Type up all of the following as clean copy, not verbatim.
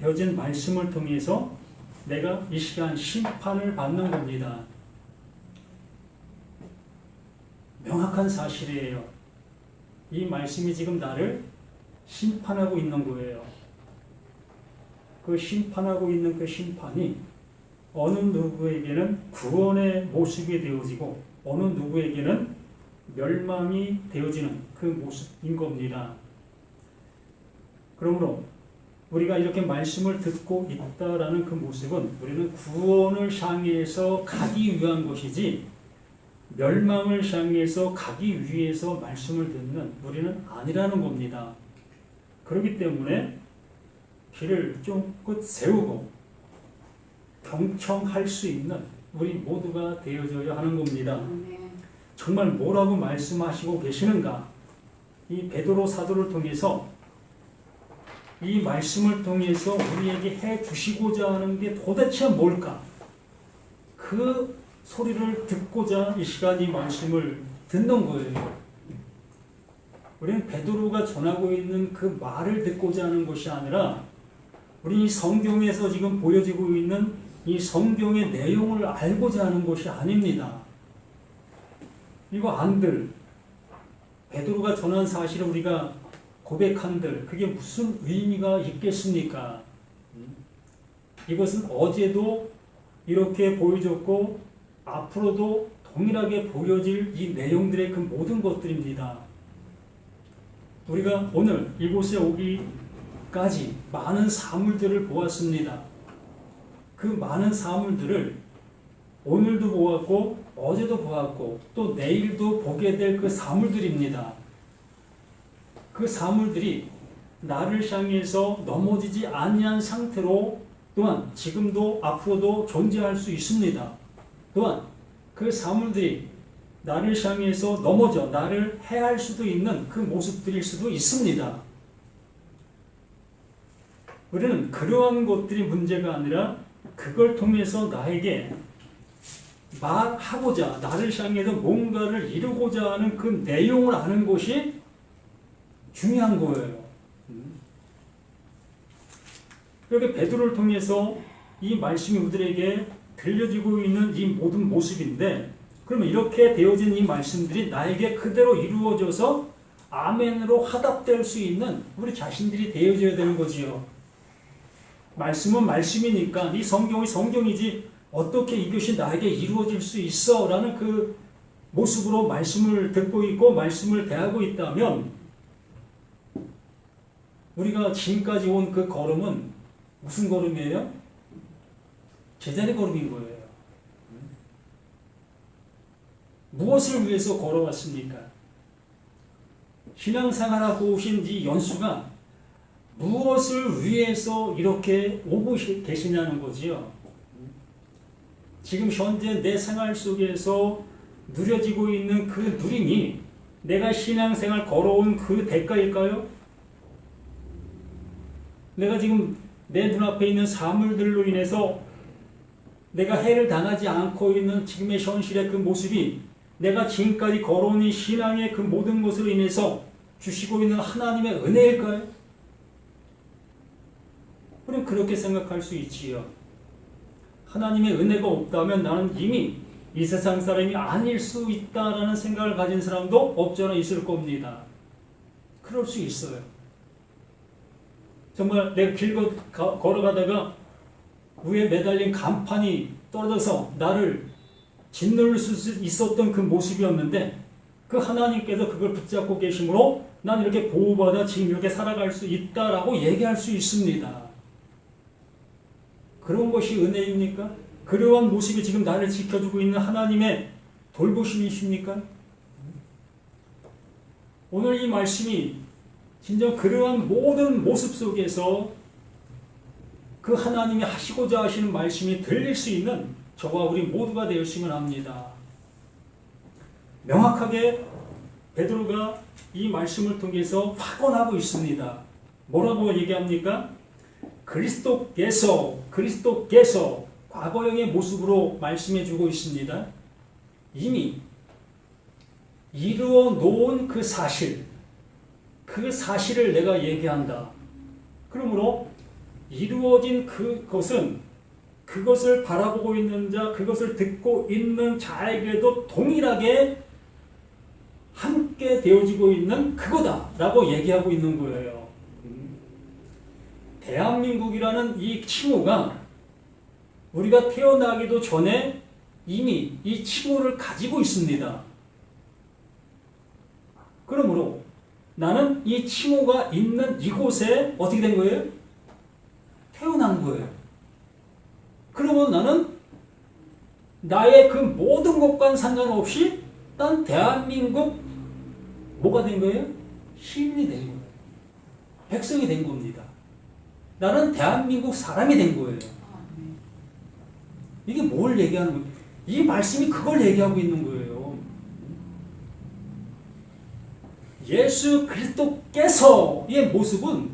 되어진 말씀을 통해서 내가 이 시간 심판을 받는 겁니다. 명확한 사실이에요. 이 말씀이 지금 나를 심판하고 있는 거예요. 그 심판하고 있는 그 심판이 어느 누구에게는 구원의 모습이 되어지고 어느 누구에게는 멸망이 되어지는 그 모습인 겁니다. 그러므로 우리가 이렇게 말씀을 듣고 있다라는 그 모습은 우리는 구원을 향해서 가기 위한 것이지 멸망을 향해서 가기 위해서 말씀을 듣는 우리는 아니라는 겁니다. 그렇기 때문에 귀를 쫑긋 세우고 경청할 수 있는 우리 모두가 되어져야 하는 겁니다. 정말 뭐라고 말씀하시고 계시는가? 이 베드로 사도를 통해서 이 말씀을 통해서 우리에게 해 주시고자 하는 게 도대체 뭘까? 그 소리를 듣고자 이 시간 이 말씀을 듣는 거예요. 우리는 베드로가 전하고 있는 그 말을 듣고자 하는 것이 아니라 우리 이 성경에서 지금 보여지고 있는 이 성경의 내용을 알고자 하는 것이 아닙니다. 이거 안들 베드로가 전한 사실을 우리가 고백한들 그게 무슨 의미가 있겠습니까? 이것은 어제도 이렇게 보여줬고 앞으로도 동일하게 보여질 이 내용들의 그 모든 것들입니다. 우리가 오늘 이곳에 오기까지 많은 사물들을 보았습니다. 그 많은 사물들을 오늘도 보았고 어제도 보았고 또 내일도 보게 될 그 사물들입니다. 그 사물들이 나를 향해서 넘어지지 아니한 상태로 또한 지금도 앞으로도 존재할 수 있습니다. 또한 그 사물들이 나를 향해서 넘어져 나를 해할 수도 있는 그 모습들일 수도 있습니다. 우리는 그러한 것들이 문제가 아니라 그걸 통해서 나에게 말하고자 나를 향해서 뭔가를 이루고자 하는 그 내용을 아는 것이 중요한 거예요. 그렇게 베드로를 통해서 이 말씀이 우리들에게 들려지고 있는 이 모든 모습인데 그러면 이렇게 되어진 이 말씀들이 나에게 그대로 이루어져서 아멘으로 화답될 수 있는 우리 자신들이 되어져야 되는 거지요. 말씀은 말씀이니까 이 성경이 성경이지 어떻게 이것이 나에게 이루어질 수 있어 라는 그 모습으로 말씀을 듣고 있고 말씀을 대하고 있다면 우리가 지금까지 온 그 걸음은 무슨 걸음이에요? 제자리 걸음인 거예요. 무엇을 위해서 걸어왔습니까? 신앙생활하고 오신 이 연수가 무엇을 위해서 이렇게 오고 계시냐는 거지요. 지금 현재 내 생활 속에서 누려지고 있는 그 누림이 내가 신앙생활 걸어온 그 대가일까요? 내가 지금 내 눈앞에 있는 사물들로 인해서 내가 해를 당하지 않고 있는 지금의 현실의 그 모습이 내가 지금까지 걸어온 이 신앙의 그 모든 것으로 인해서 주시고 있는 하나님의 은혜일까요? 우리는 그렇게 생각할 수 있지요. 하나님의 은혜가 없다면 나는 이미 이 세상 사람이 아닐 수 있다라는 생각을 가진 사람도 없지 않아 있을 겁니다. 그럴 수 있어요. 정말 내가 길 걸어가다가 위에 매달린 간판이 떨어져서 나를 짓누를 수 있었던 그 모습이었는데 그 하나님께서 그걸 붙잡고 계심으로 난 이렇게 보호받아 지금 이렇게 살아갈 수 있다라고 얘기할 수 있습니다. 그런 것이 은혜입니까? 그러한 모습이 지금 나를 지켜주고 있는 하나님의 돌보심이십니까? 오늘 이 말씀이 진정 그러한 모든 모습 속에서 그 하나님이 하시고자 하시는 말씀이 들릴 수 있는 저와 우리 모두가 되었으면 합니다. 명확하게 베드로가 이 말씀을 통해서 확언하고 있습니다. 뭐라고 얘기합니까? 그리스도께서 과거형의 모습으로 말씀해 주고 있습니다. 이미 이루어 놓은 그 사실을 내가 얘기한다. 그러므로 이루어진 그것은 그것을 바라보고 있는 자, 그것을 듣고 있는 자에게도 동일하게 함께 되어지고 있는 그거다라고 얘기하고 있는 거예요. 대한민국이라는 이 칭호가 우리가 태어나기도 전에 이미 이 칭호를 가지고 있습니다. 그러므로 나는 이 칭호가 있는 이곳에 어떻게 된 거예요? 태어난 거예요. 그러면 나는 나의 그 모든 것과는 상관없이 난 대한민국 뭐가 된 거예요? 시민이 된 거예요. 백성이 된 겁니다. 나는 대한민국 사람이 된 거예요. 이게 뭘 얘기하는 거예요? 이 말씀이 그걸 얘기하고 있는 거예요. 예수 그리스도께서의 모습은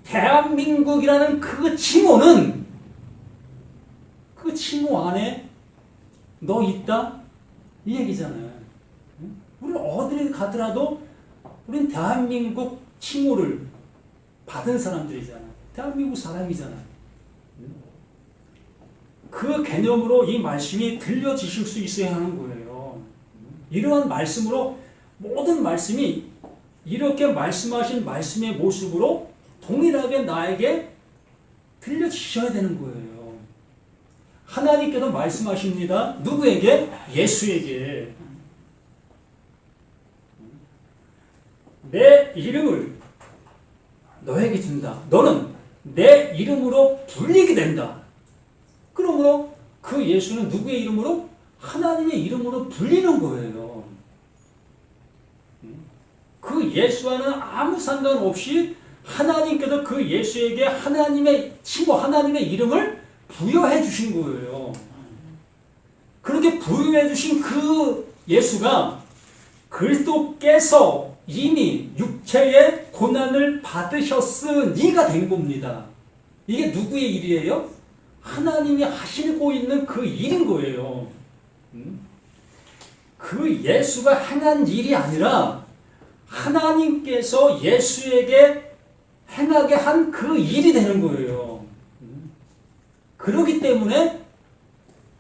대한민국이라는 그 칭호는 그 칭호 안에 너 있다? 이 얘기잖아요. 우리는 어디를 가더라도 우리는 대한민국 칭호를 받은 사람들이잖아요. 대한민국 사람이잖아요. 그 개념으로 이 말씀이 들려지실 수 있어야 하는 거예요. 이러한 말씀으로 모든 말씀이 이렇게 말씀하신 말씀의 모습으로 동일하게 나에게 들려지셔야 되는 거예요. 하나님께서 말씀하십니다. 누구에게? 예수에게. 내 이름을 너에게 준다. 너는 내 이름으로 불리게 된다. 그러므로 그 예수는 누구의 이름으로? 하나님의 이름으로 불리는 거예요. 그 예수와는 아무 상관없이 하나님께서 그 예수에게 하나님의 칭호, 하나님의 이름을 부여해 주신 거예요. 그렇게 부여해 주신 그 예수가 그리스도께서 이미 육체의 고난을 받으셨으니가 된 겁니다. 이게 누구의 일이에요? 하나님이 하시고 있는 그 일인 거예요. 그 예수가 행한 일이 아니라 하나님께서 예수에게 행하게 한 그 일이 되는 거예요. 그렇기 때문에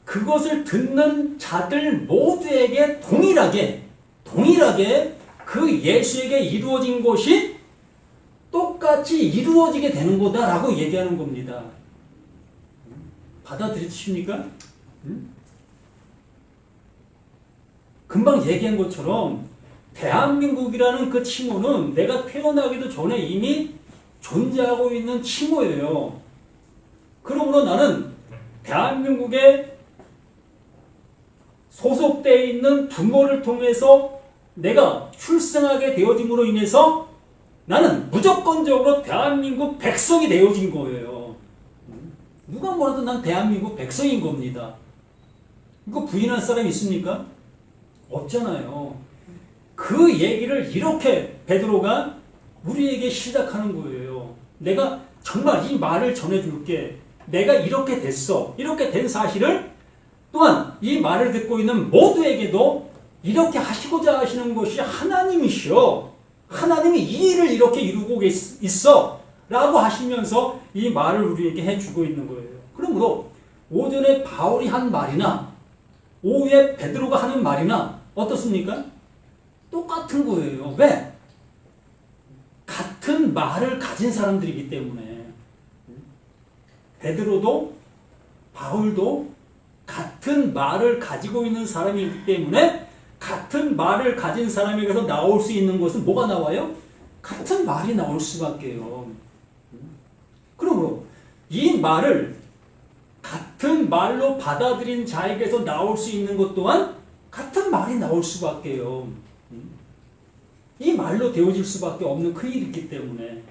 그것을 듣는 자들 모두에게 동일하게 그 예수에게 이루어진 것이 똑같이 이루어지게 되는 거다라고 얘기하는 겁니다. 받아들이십니까? 금방 얘기한 것처럼 대한민국이라는 그 칭호는 내가 태어나기도 전에 이미 존재하고 있는 칭호예요. 그러므로 나는 대한민국에 소속되어 있는 부모를 통해서 내가 출생하게 되어짐으로 인해서 나는 무조건적으로 대한민국 백성이 되어진 거예요. 누가 뭐라도 난 대한민국 백성인 겁니다. 이거 부인할 사람이 있습니까? 없잖아요. 그 얘기를 이렇게 베드로가 우리에게 시작하는 거예요. 내가 정말 이 말을 전해줄게. 내가 이렇게 됐어. 이렇게 된 사실을 또한 이 말을 듣고 있는 모두에게도 이렇게 하시고자 하시는 것이 하나님이시여. 하나님이 이 일을 이렇게 이루고 있어. 라고 하시면서 이 말을 우리에게 해주고 있는 거예요. 그러므로 오전에 바울이 한 말이나 오후에 베드로가 하는 말이나 어떻습니까? 똑같은 거예요. 왜? 같은 말을 가진 사람들이기 때문에. 베드로도 바울도 같은 말을 가지고 있는 사람이기 때문에 같은 말을 가진 사람에게서 나올 수 있는 것은 뭐가 나와요? 같은 말이 나올 수밖에요. 그러므로 이 말을 같은 말로 받아들인 자에게서 나올 수 있는 것 또한 같은 말이 나올 수밖에요. 이 말로 되어질 수밖에 없는 그 일이기 때문에.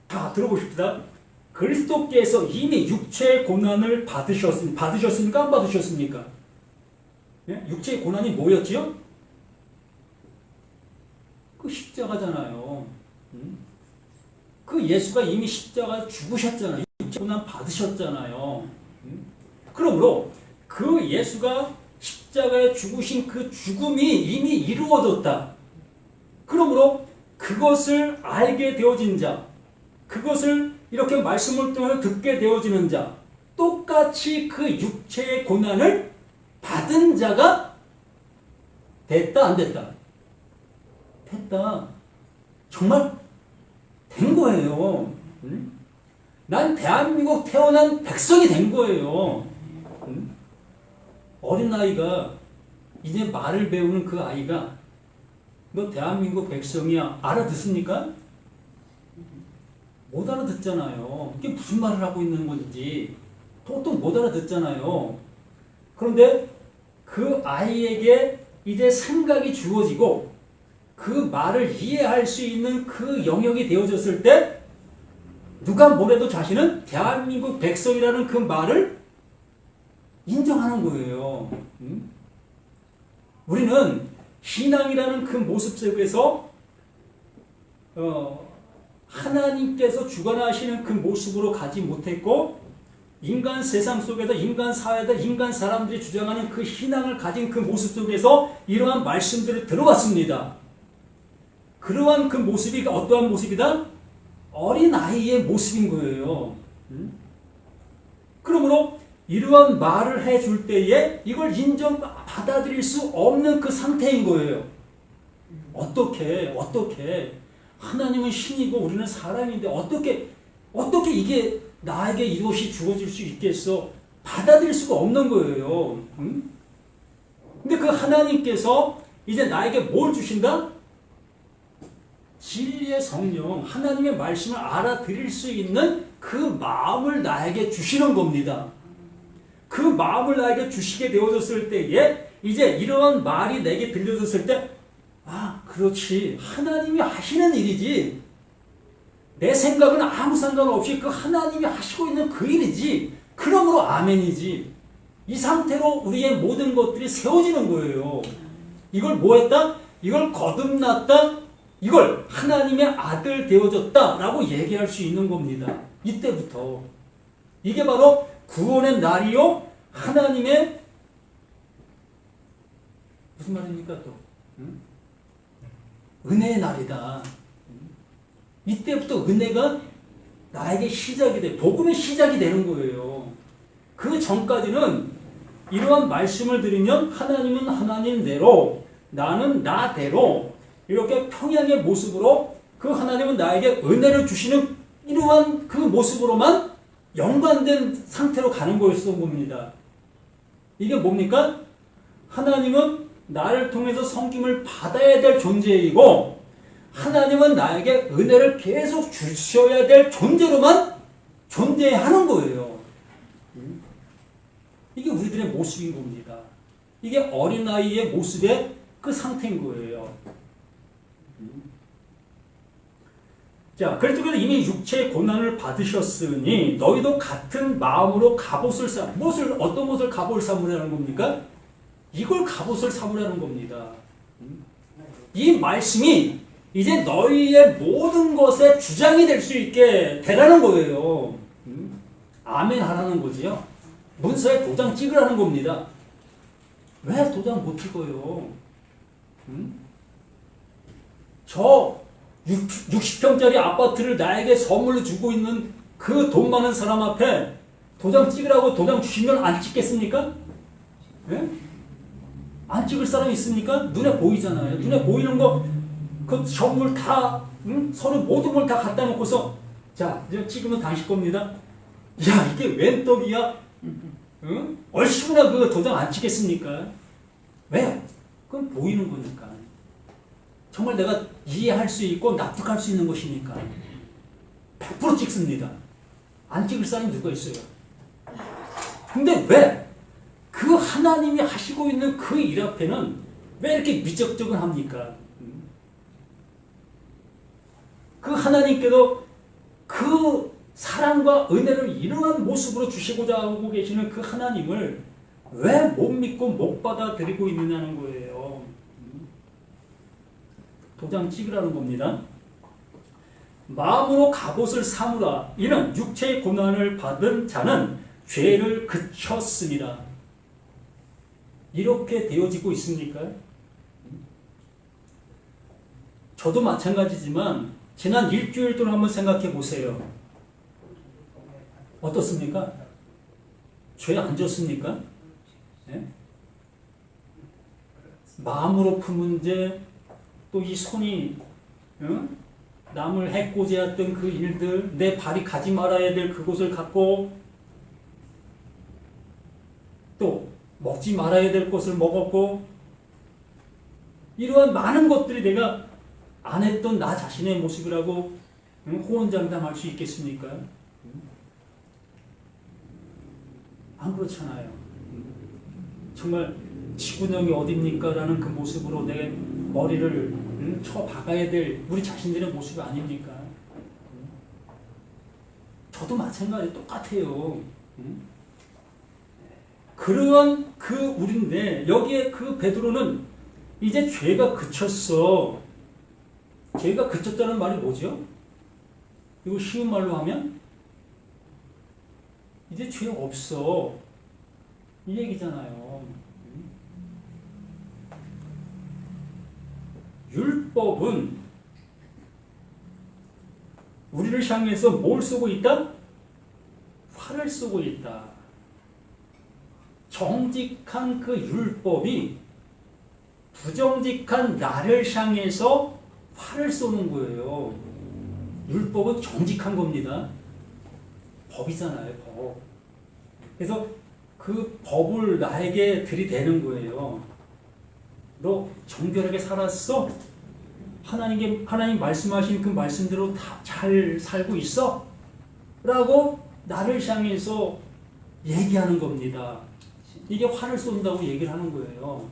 자, 들어보십시다. 그리스도께서 이미 육체의 고난을 받으셨습니까? 안 받으셨습니까? 예? 육체의 고난이 뭐였지요? 그 십자가잖아요. 그 예수가 이미 십자가 죽으셨잖아요. 육체 고난 받으셨잖아요. 그러므로 그 예수가 십자가에 죽으신 그 죽음이 이미 이루어졌다. 그러므로 그것을 알게 되어진 자, 그것을 이렇게 말씀을 통해 듣게 되어지는 자, 똑같이 그 육체의 고난을 받은 자가 됐다, 안 됐다? 됐다. 정말 된 거예요. 응? 난 대한민국 태어난 백성이 된 거예요. 응? 어린아이가 이제 말을 배우는 그 아이가 너 대한민국 백성이야 알아듣습니까? 못 알아듣잖아요. 이게 무슨 말을 하고 있는 건지 도통 못 알아듣잖아요. 그런데 그 아이에게 이제 생각이 주어지고 그 말을 이해할 수 있는 그 영역이 되어졌을 때 누가 뭐래도 자신은 대한민국 백성이라는 그 말을 인정하는 거예요. 응? 우리는 신앙이라는 그 모습 속에서 하나님께서 주관하시는 그 모습으로 가지 못했고 인간 세상 속에서 인간 사회에서 인간 사람들이 주장하는 그 신앙을 가진 그 모습 속에서 이러한 말씀들이 들어왔습니다. 그러한 그 모습이 어떠한 모습이다? 어린아이의 모습인 거예요. 그러므로 이러한 말을 해줄 때에 이걸 받아들일 수 없는 그 상태인 거예요. 어떻게 하나님은 신이고 우리는 사람인데 어떻게 이게 나에게 이것이 주어질 수 있겠어? 받아들일 수가 없는 거예요. 근데 그 하나님께서 이제 나에게 뭘 주신다? 진리의 성령, 하나님의 말씀을 알아들일 수 있는 그 마음을 나에게 주시는 겁니다. 그 마음을 나에게 주시게 되어졌을 때에 이제 이러한 말이 내게 들려졌을 때 그렇지. 하나님이 하시는 일이지. 내 생각은 아무 상관없이 그 하나님이 하시고 있는 그 일이지. 그러므로 아멘이지. 이 상태로 우리의 모든 것들이 세워지는 거예요. 이걸 뭐 했다? 이걸 거듭났다? 이걸 하나님의 아들 되어졌다라고 얘기할 수 있는 겁니다. 이때부터. 이게 바로 구원의 날이요. 하나님의 무슨 말입니까 또? 은혜의 날이다. 이때부터 은혜가 나에게 시작이 돼. 복음의 시작이 되는 거예요. 그 전까지는 이러한 말씀을 들으면 하나님은 하나님대로 나는 나대로 이렇게 평양의 모습으로 그 하나님은 나에게 은혜를 주시는 이러한 그 모습으로만 연관된 상태로 가는 거였던 겁니다. 이게 뭡니까? 하나님은 나를 통해서 섬김을 받아야 될 존재이고 하나님은 나에게 은혜를 계속 주셔야 될 존재로만 존재하는 거예요. 이게 우리들의 모습인 겁니다. 이게 어린아이의 모습의 그 상태인 거예요. 자, 그래서 이미 육체의 고난을 받으셨으니 너희도 같은 마음으로 갑옷을 어떤 것을 갑옷을 삼으라는 겁니까? 이걸 갑옷을 삼으라는 겁니다. 이 말씀이 이제 너희의 모든 것의 주장이 될 수 있게 되라는 거예요. 아멘 하라는 거지요. 문서에 도장 찍으라는 겁니다. 왜 도장 못 찍어요? 저 60평짜리 아파트를 나에게 선물로 주고 있는 그 돈 많은 사람 앞에 도장 찍으라고 도장 주시면 안 찍겠습니까? 네? 안 찍을 사람이 있습니까? 눈에 보이잖아요. 눈에 보이는 거, 그 선물 다, 서로 모든 걸 다 갖다 놓고서, 자, 이제 찍으면 당신 겁니다. 야, 이게 웬 떡이야? 얼씨구나 그 도장 안 찍겠습니까? 왜? 그건 보이는 거니까. 정말 내가 이해할 수 있고 납득할 수 있는 것이니까 100% 찍습니다. 안 찍을 사람이 누가 있어요? 근데 왜? 그 하나님이 하시고 있는 그 일 앞에는 왜 이렇게 미적적은 합니까? 그 하나님께도 그 사랑과 은혜를 이러한 모습으로 주시고자 하고 계시는 그 하나님을 왜 못 믿고 못 받아들이고 있느냐는 거예요. 도장 찍으라는 겁니다. 마음으로 갑옷을 삼으라. 이는 육체의 고난을 받은 자는 죄를 그쳤습니다. 이렇게 되어지고 있습니까? 저도 마찬가지지만 지난 일주일 동안 한번 생각해 보세요. 어떻습니까? 죄 안 졌습니까? 네? 마음으로 큰 문제, 또 이 손이 남을 해코지했던 그 일들, 내 발이 가지 말아야 될 그곳을 갖고 또 먹지 말아야 될 것을 먹었고, 이러한 많은 것들이 내가 안 했던 나 자신의 모습이라고 호언장담할 수 있겠습니까? 안 그렇잖아요. 정말 지구력이 어딥니까? 라는 그 모습으로 내 머리를 쳐 박아야 될 우리 자신들의 모습이 아닙니까? 저도 마찬가지 똑같아요. 그러한 그 우리인데 여기에 그 베드로는 이제 죄가 그쳤어. 죄가 그쳤다는 말이 뭐죠? 이거 쉬운 말로 하면 이제 죄 없어. 이 얘기잖아요. 율법은 우리를 향해서 뭘 쏘고 있다? 화를 쏘고 있다. 정직한 그 율법이 부정직한 나를 향해서 화를 쏘는 거예요. 율법은 정직한 겁니다. 법이잖아요, 법. 그래서 그 법을 나에게 들이대는 거예요. 너 정결하게 살았어? 하나님 말씀하신 그 말씀대로 다 잘 살고 있어? 라고 나를 향해서 얘기하는 겁니다. 이게 화를 쏜다고 얘기를 하는 거예요.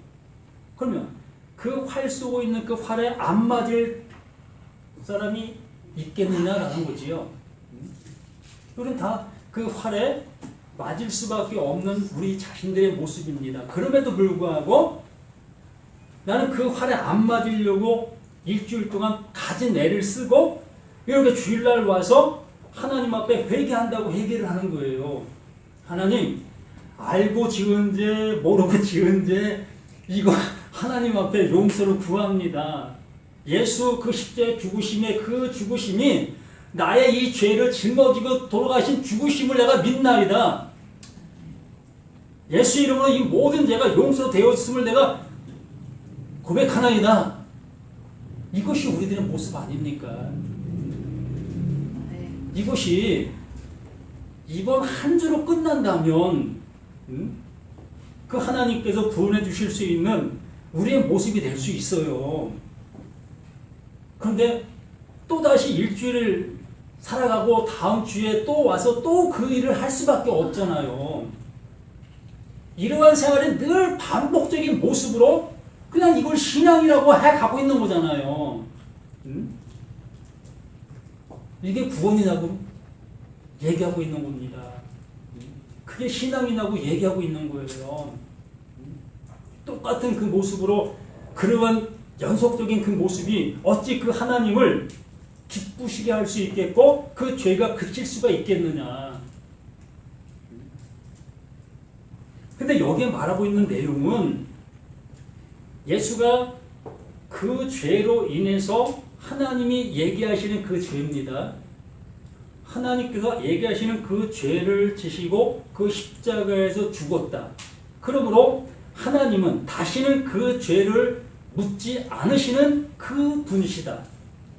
그러면 그 활 쏘고 있는 그 활에 안 맞을 사람이 있겠느냐라는 거지요. 우리는 다 그 활에 맞을 수밖에 없는 우리 자신들의 모습입니다. 그럼에도 불구하고 나는 그 활에 안 맞으려고 일주일 동안 가진 애를 쓰고 이렇게 주일날 와서 하나님 앞에 회개한다고 회개를 하는 거예요. 하나님, 알고 지은 죄, 모르고 지은 죄, 이거 하나님 앞에 용서를 구합니다. 예수 그 십자가의 죽으심의 그 죽으심이 나의 이 죄를 짊어지고 돌아가신 죽으심을 내가 믿나이다. 예수 이름으로 이 모든 죄가 용서되었음을 내가 고백하나이다. 이것이 우리들의 모습 아닙니까? 이것이 이번 한 주로 끝난다면 그 하나님께서 구원해 주실 수 있는 우리의 모습이 될 수 있어요. 그런데 또다시 일주일을 살아가고 다음 주에 또 와서 또 그 일을 할 수밖에 없잖아요. 이러한 생활은 늘 반복적인 모습으로 그냥 이걸 신앙이라고 해가고 있는 거잖아요. 이게 구원이라고 얘기하고 있는 겁니다. 그게 신앙이라고 얘기하고 있는 거예요. 똑같은 그 모습으로 그러한 연속적인 그 모습이 어찌 그 하나님을 기쁘시게 할 수 있겠고 그 죄가 그칠 수가 있겠느냐. 근데 여기에 말하고 있는 내용은 예수가 그 죄로 인해서 하나님이 얘기하시는 그 죄입니다. 하나님께서 얘기하시는 그 죄를 지시고 그 십자가에서 죽었다. 그러므로 하나님은 다시는 그 죄를 묻지 않으시는 그 분이시다.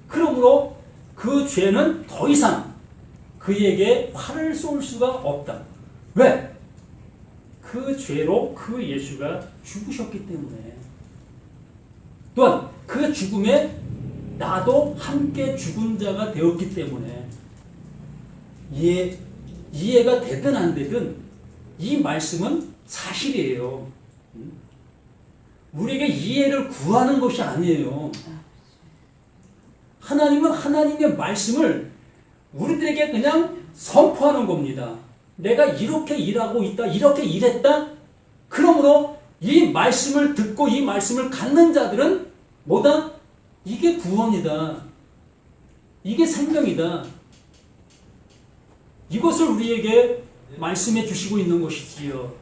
그러므로 그 죄는 더 이상 그에게 화를 쏠 수가 없다. 왜? 그 죄로 그 예수가 죽으셨기 때문에. 또한 그 죽음에 나도 함께 죽은 자가 되었기 때문에. 이해가 되든 안 되든 이 말씀은 사실이에요. 우리에게 이해를 구하는 것이 아니에요. 하나님은 하나님의 말씀을 우리들에게 그냥 선포하는 겁니다. 내가 이렇게 일하고 있다, 이렇게 일했다. 그러므로 이 말씀을 듣고 이 말씀을 갖는 자들은 뭐다? 이게 구원이다. 이게 생명이다. 이것을 우리에게 말씀해 주시고 있는 것이지요.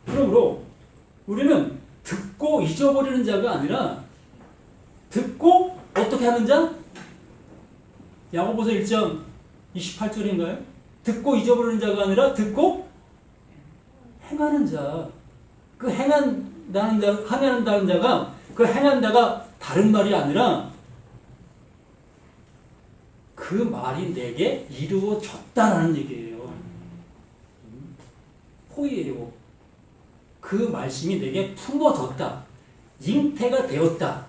그러므로 우리는 듣고 잊어버리는 자가 아니라 듣고 어떻게 하는 자? 야고보서 1장 28절인가요? 듣고 잊어버리는 자가 아니라 듣고 행하는 자. 그 행한다는 자가 그 행한다가 다른 말이 아니라 그 말이 내게 이루어졌다라는 얘기예요. 호의예요. 그 말씀이 내게 품어졌다. 잉태가 되었다.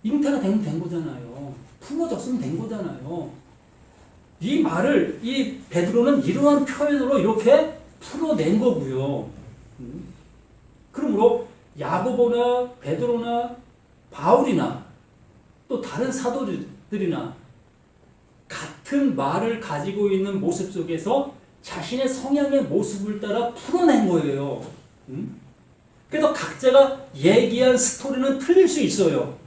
잉태가 된 거잖아요. 품어졌으면 된 거잖아요. 이 말을 이 베드로는 이러한 표현으로 이렇게 풀어낸 거고요. 그러므로 야고보나 베드로나 바울이나 또 다른 사도들이나 같은 말을 가지고 있는 모습 속에서 자신의 성향의 모습을 따라 풀어낸 거예요. 그래서 각자가 얘기한 스토리는 틀릴 수 있어요.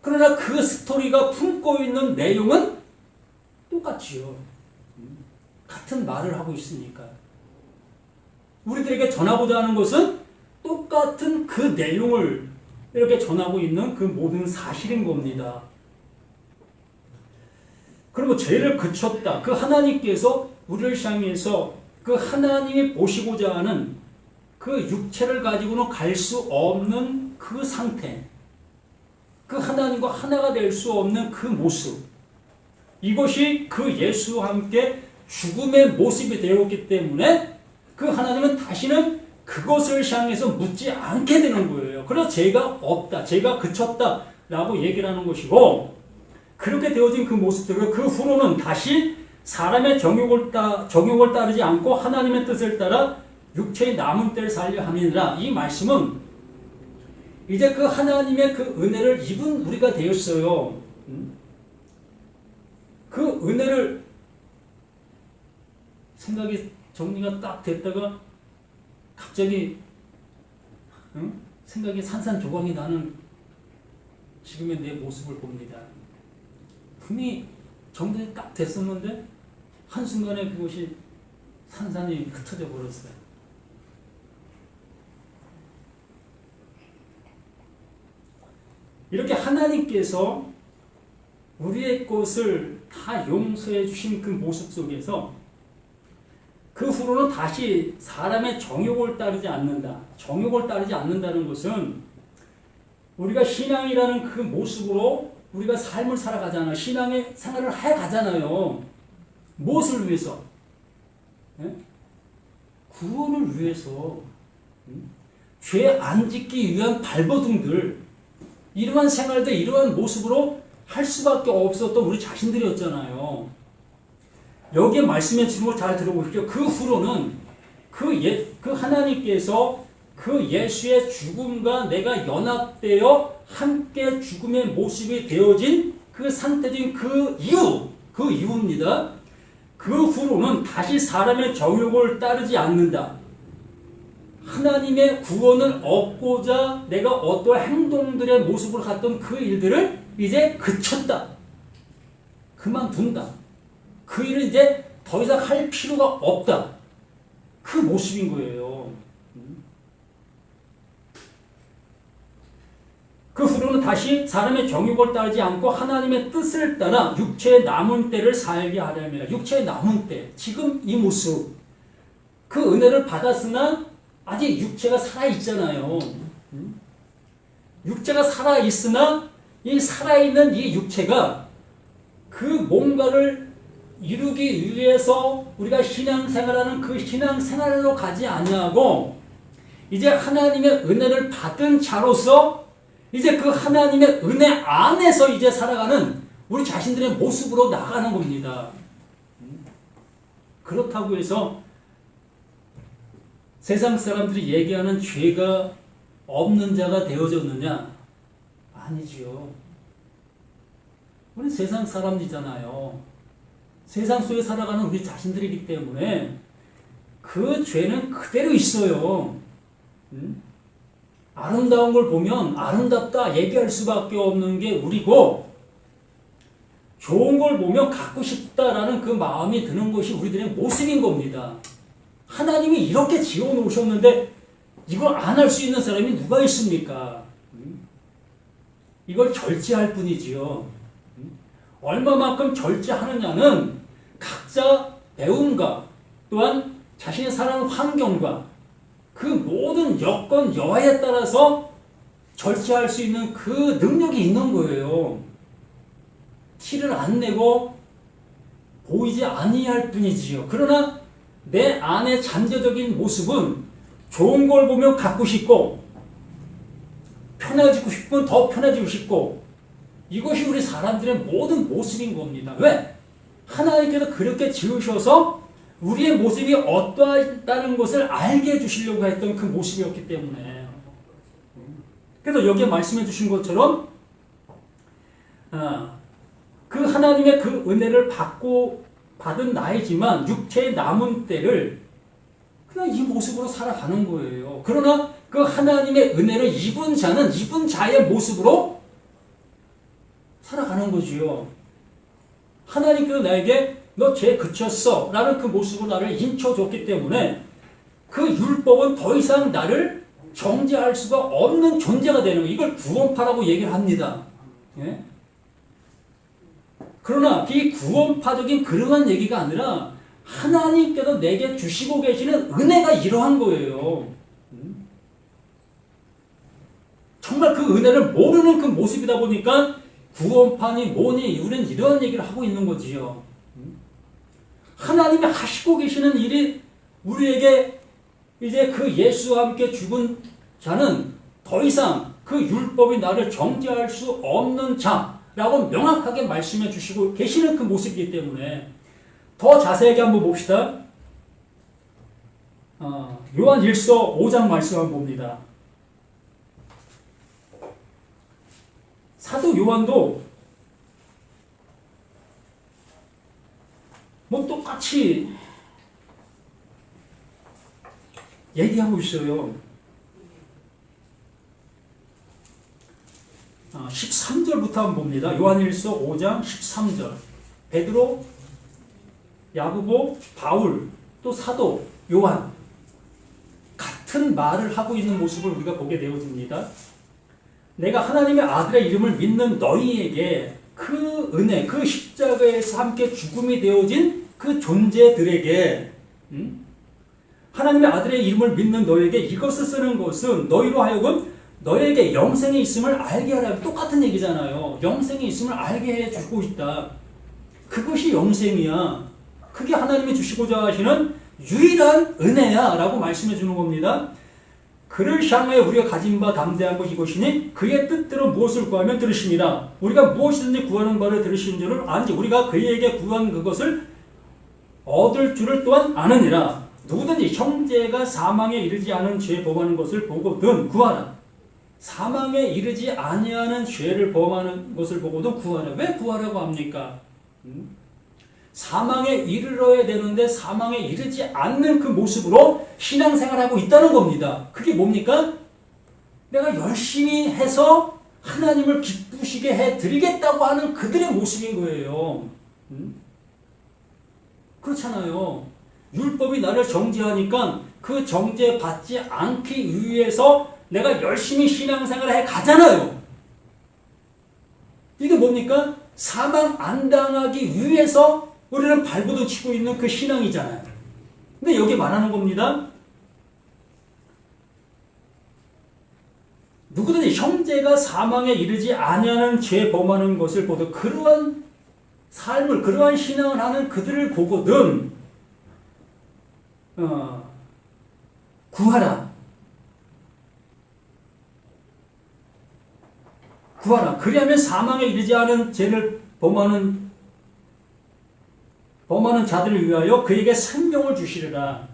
그러나 그 스토리가 품고 있는 내용은 똑같지요. 같은 말을 하고 있으니까. 우리들에게 전하고자 하는 것은 똑같은 그 내용을 이렇게 전하고 있는 그 모든 사실인 겁니다. 그리고 죄를 그쳤다. 그 하나님께서 우리를 향해서 그 하나님이 보시고자 하는 그 육체를 가지고는 갈 수 없는 그 상태, 그 하나님과 하나가 될 수 없는 그 모습, 이것이 그 예수와 함께 죽음의 모습이 되었기 때문에 그 하나님은 다시는 그것을 향해서 묻지 않게 되는 거예요. 그래서 죄가 없다, 죄가 그쳤다 라고 얘기를 하는 것이고, 그렇게 되어진 그 모습들을 그 후로는 다시 사람의 정욕을 따르지 않고 하나님의 뜻을 따라 육체의 남은 때를 살려 함이니라. 이 말씀은 이제 그 하나님의 그 은혜를 입은 우리가 되었어요. 그 은혜를 생각이 정리가 딱 됐다가 갑자기 생각이 산산조각이 나는 지금의 내 모습을 봅니다. 분명히 정리가 딱 됐었는데 한순간에 그것이 산산이 흩어져 버렸어요. 이렇게 하나님께서 우리의 것을 다 용서해 주신 그 모습 속에서 그 후로는 다시 사람의 정욕을 따르지 않는다. 정욕을 따르지 않는다는 것은 우리가 신앙이라는 그 모습으로 우리가 삶을 살아가잖아요. 신앙의 생활을 해가잖아요. 무엇을 위해서? 구원을 위해서. 죄 안 짓기 위한 발버둥들, 이러한 생활들, 이러한 모습으로 할 수밖에 없었던 우리 자신들이었잖아요. 여기에 말씀해 주신 걸 잘 들어보십시오. 그 후로는 그 하나님께서 그 예수의 죽음과 내가 연합되어 함께 죽음의 모습이 되어진 그 상태적인 그 이유입니다. 그 후로는 다시 사람의 정욕을 따르지 않는다. 하나님의 구원을 얻고자 내가 어떠한 행동들의 모습을 갖던 그 일들을 이제 그쳤다. 그만둔다. 그 일을 이제 더 이상 할 필요가 없다. 그 모습인 거예요. 그 후로는 다시 사람의 정욕을 따르지 않고 하나님의 뜻을 따라 육체의 남은 때를 살게 하려 합니다. 육체의 남은 때, 지금 이 모습, 그 은혜를 받았으나 아직 육체가 살아있잖아요. 육체가 살아있으나 이 살아있는 이 육체가 그 뭔가를 이루기 위해서 우리가 신앙생활하는 그 신앙생활로 가지 아니하고 이제 하나님의 은혜를 받은 자로서 이제 그 하나님의 은혜 안에서 이제 살아가는 우리 자신들의 모습으로 나가는 겁니다. 그렇다고 해서 세상 사람들이 얘기하는 죄가 없는 자가 되어졌느냐? 아니지요. 우리 세상 사람이잖아요. 세상 속에 살아가는 우리 자신들이기 때문에 그 죄는 그대로 있어요. 아름다운 걸 보면 아름답다 얘기할 수밖에 없는 게 우리고, 좋은 걸 보면 갖고 싶다라는 그 마음이 드는 것이 우리들의 모습인 겁니다. 하나님이 이렇게 지어놓으셨는데 이걸 안 할 수 있는 사람이 누가 있습니까? 이걸 절제할 뿐이지요. 얼마만큼 절제하느냐는 각자 배움과 또한 자신이 사는 환경과 그 모든 여건 여하에 따라서 절제할 수 있는 그 능력이 있는 거예요. 티를 안 내고 보이지 아니할 뿐이지요. 그러나 내 안의 잠재적인 모습은 좋은 걸 보면 갖고 싶고 편해지고 싶으면 더 편해지고 싶고 이것이 우리 사람들의 모든 모습인 겁니다. 왜? 하나님께서 그렇게 지으셔서 우리의 모습이 어떠하다는 것을 알게 해주시려고 했던 그 모습이었기 때문에 그래서 여기에 말씀해 주신 것처럼 그 하나님의 그 은혜를 받은 나이지만 육체의 남은 때를 그냥 이 모습으로 살아가는 거예요. 그러나 그 하나님의 은혜를 입은 자는 입은 자의 모습으로 살아가는 거지요. 하나님께서 나에게 너 죄 그쳤어 라는 그 모습으로 나를 인쳐줬기 때문에 그 율법은 더 이상 나를 정죄할 수가 없는 존재가 되는 거예요. 이걸 구원파라고 얘기를 합니다. 예? 그러나 이 구원파적인 그러한 얘기가 아니라 하나님께서 내게 주시고 계시는 은혜가 이러한 거예요. 정말 그 은혜를 모르는 그 모습이다 보니까 구원파니 뭐니 우리는 이러한 얘기를 하고 있는 거지요. 하나님이 하시고 계시는 일이 우리에게 이제 그 예수와 함께 죽은 자는 더 이상 그 율법이 나를 정죄할 수 없는 자라고 명확하게 말씀해 주시고 계시는 그 모습이기 때문에 더 자세하게 한번 봅시다. 요한 1서 5장 말씀 한번 봅니다. 사도 요한도 뭐 똑같이 얘기하고 있어요. 13절부터 한번 봅니다. 요한일서 5장 13절. 베드로, 야고보, 바울, 또 사도 요한 같은 말을 하고 있는 모습을 우리가 보게 되어집니다. 내가 하나님의 아들의 이름을 믿는 너희에게 그 은혜, 그 십자가에서 함께 죽음이 되어진 그 존재들에게 하나님의 아들의 이름을 믿는 너희에게 이것을 쓰는 것은 너희로 하여금 너희에게 영생이 있음을 알게 하라. 똑같은 얘기잖아요. 영생이 있음을 알게 해주고 있다. 그것이 영생이야. 그게 하나님이 주시고자 하시는 유일한 은혜야 라고 말씀해 주는 겁니다. 그를 향하여 우리가 가진 바 담대한 것 이것이니 그의 뜻대로 무엇을 구하면 들으십니다. 우리가 무엇이든지 구하는 바를 들으시는 줄을 아는지 우리가 그에게 구한 그것을 얻을 줄을 또한 아느니라. 누구든지 형제가 사망에 이르지 않은 죄 범하는 것을 보거든 구하라. 사망에 이르지 아니하는 죄를 범하는 것을 보고도 구하라. 왜 구하라고 합니까? 사망에 이르러야 되는데 사망에 이르지 않는 그 모습으로 신앙생활하고 있다는 겁니다. 그게 뭡니까? 내가 열심히 해서 하나님을 기쁘시게 해드리겠다고 하는 그들의 모습인 거예요. 그렇잖아요. 율법이 나를 정죄하니까 그 정죄 받지 않기 위해서 내가 열심히 신앙생활을 해 가잖아요. 이게 뭡니까? 사망 안 당하기 위해서 우리는 발버둥 치고 있는 그 신앙이잖아요. 근데 여기 말하는 겁니다. 누구든지 형제가 사망에 이르지 아니하는 죄 범하는 것을 보도 그러한 삶을 그러한 신앙을 하는 그들을 보거든 구하라. 구하라. 그리하면 사망에 이르지 않은 죄를 범하는 자들을 위하여 그에게 생명을 주시리라.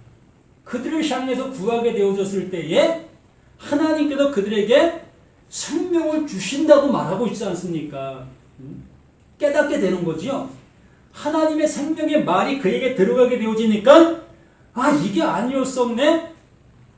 그들을 향해서 구하게 되어졌을 때에 하나님께서 그들에게 생명을 주신다고 말하고 있지 않습니까? 깨닫게 되는 거지요. 하나님의 생명의 말이 그에게 들어가게 되어지니까 이게 아니었었네.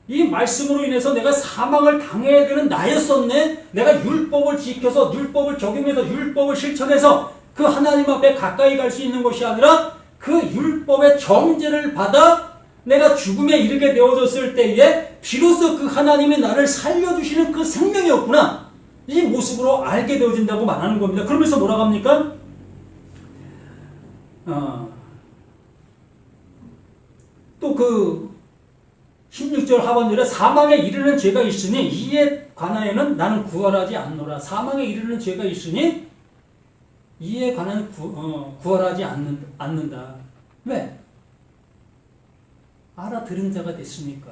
이 말씀으로 인해서 내가 사망을 당해야 되는 나였었네. 내가 율법을 지켜서 율법을 적용해서 율법을 실천해서 그 하나님 앞에 가까이 갈 수 있는 것이 아니라 그 율법의 정죄를 받아 내가 죽음에 이르게 되어졌을 때에 비로소 그 하나님이 나를 살려주시는 그 생명이었구나. 이 모습으로 알게 되어진다고 말하는 겁니다. 그러면서 뭐라고 합니까? 또 그 16절 하반절에 사망에 이르는 죄가 있으니 이에 관하여는 나는 구원하지 않노라. 사망에 이르는 죄가 있으니 이에 관한 구원하지 않는다. 왜? 알아들은 자가 됐으니까.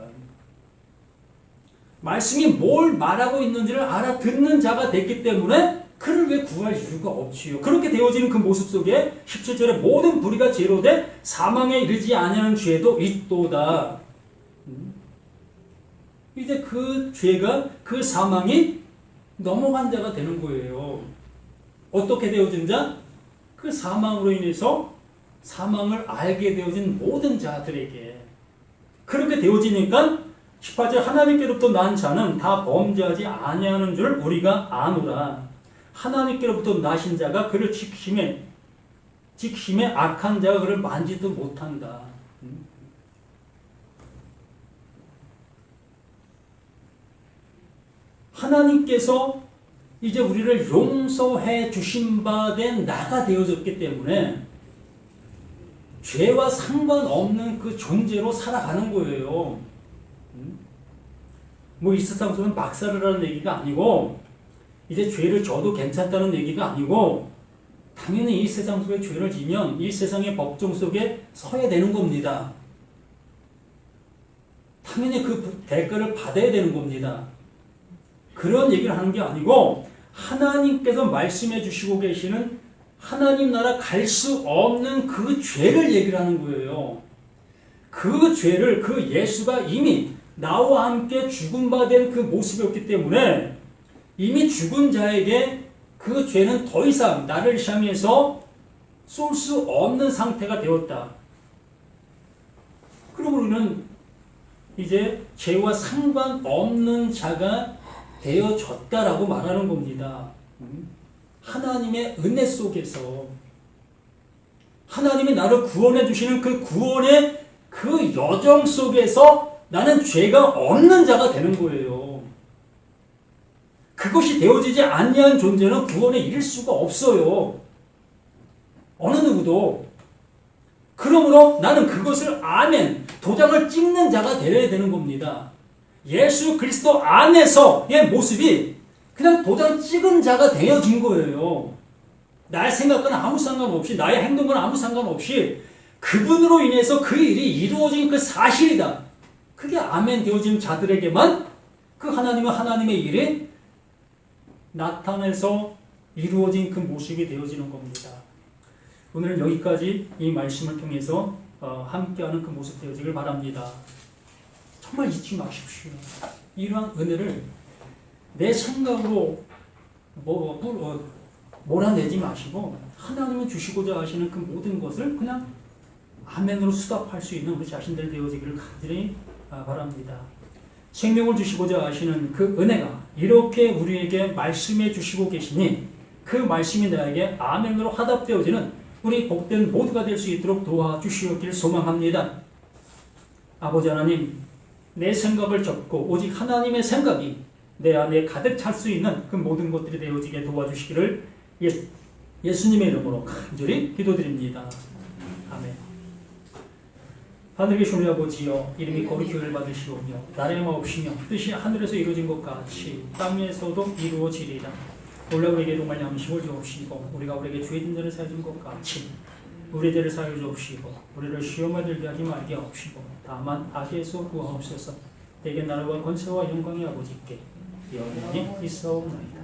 말씀이 뭘 말하고 있는지를 알아듣는 자가 됐기 때문에 그를 왜 구할 이유가 없지요. 그렇게 되어지는 그 모습 속에 17절에 모든 불의가 죄로 돼 사망에 이르지 아니하는 죄도 있도다. 이제 그 죄가 그 사망이 넘어간 자가 되는 거예요. 어떻게 되어진 자? 그 사망으로 인해서 사망을 알게 되어진 모든 자들에게 그렇게 되어지니까 18절 하나님께로부터 난 자는 다 범죄하지 아니하는 줄 우리가 아노라. 하나님께로부터 나신 자가 그를 지킴에 악한 자가 그를 만지도 못한다. 하나님께서 이제 우리를 용서해 주신 바 된 나가 되어졌기 때문에 죄와 상관없는 그 존재로 살아가는 거예요. 뭐 이 세상 속은 박살이라는 얘기가 아니고 이제 죄를 져도 괜찮다는 얘기가 아니고 당연히 이 세상 속에 죄를 지면 이 세상의 법정 속에 서야 되는 겁니다. 당연히 그 대가를 받아야 되는 겁니다. 그런 얘기를 하는 게 아니고 하나님께서 말씀해 주시고 계시는 하나님 나라 갈 수 없는 그 죄를 얘기를 하는 거예요. 그 죄를 그 예수가 이미 나와 함께 죽은 바 된 그 모습이었기 때문에 이미 죽은 자에게 그 죄는 더 이상 나를 향해서 쏠 수 없는 상태가 되었다. 그럼 우리는 이제 죄와 상관없는 자가 되어졌다라고 말하는 겁니다. 하나님의 은혜 속에서 하나님이 나를 구원해 주시는 그 구원의 그 여정 속에서 나는 죄가 없는 자가 되는 거예요. 그것이 되어지지 아니한 존재는 구원에 이를 수가 없어요. 어느 누구도. 그러므로 나는 그것을 아멘, 도장을 찍는 자가 되어야 되는 겁니다. 예수 그리스도 안에서의 모습이 그냥 도장 찍은 자가 되어진 거예요. 나의 생각과는 아무 상관없이, 나의 행동과는 아무 상관없이 그분으로 인해서 그 일이 이루어진 그 사실이다. 그게 아멘 되어진 자들에게만 그 하나님의 일이 나타내서 이루어진 그 모습이 되어지는 겁니다. 오늘 여기까지 이 말씀을 통해서 함께하는 그 모습 되어지길 바랍니다. 정말 잊지 마십시오. 이러한 은혜를 내 생각으로 몰아내지 마시고 하나님은 주시고자 하시는 그 모든 것을 그냥 아멘으로 수답할 수 있는 우리 자신들 되어지기를 간절히 바랍니다. 생명을 주시고자 하시는 그 은혜가 이렇게 우리에게 말씀해 주시고 계시니 그 말씀이 나에게 아멘으로 화답되어지는 우리 복된 모두가 될 수 있도록 도와주시옵기를 소망합니다. 아버지 하나님, 내 생각을 접고 오직 하나님의 생각이 내 안에 가득 찰 수 있는 그 모든 것들이 되어지게 도와주시기를 예수님의 이름으로 간절히 기도드립니다. 아멘. 하늘에 계신 우리 아버지여, 이름이 거룩히 받으시오며 나라의 마옵시며 뜻이 하늘에서 이루어진 것 같이 땅에서도 이루어지리라. 원래 우리에게 정말 양식을 주옵시고 우리가 우리에게 죄진 자를 사해 준 것 같이 우리 죄를 사해 주옵시고 우리를 시험에 들게 하지 말게 하옵시고 다만 악에서 구하옵소서. 내게 나라와 권세와 영광이 아버지께 영원히 있사옵나이다.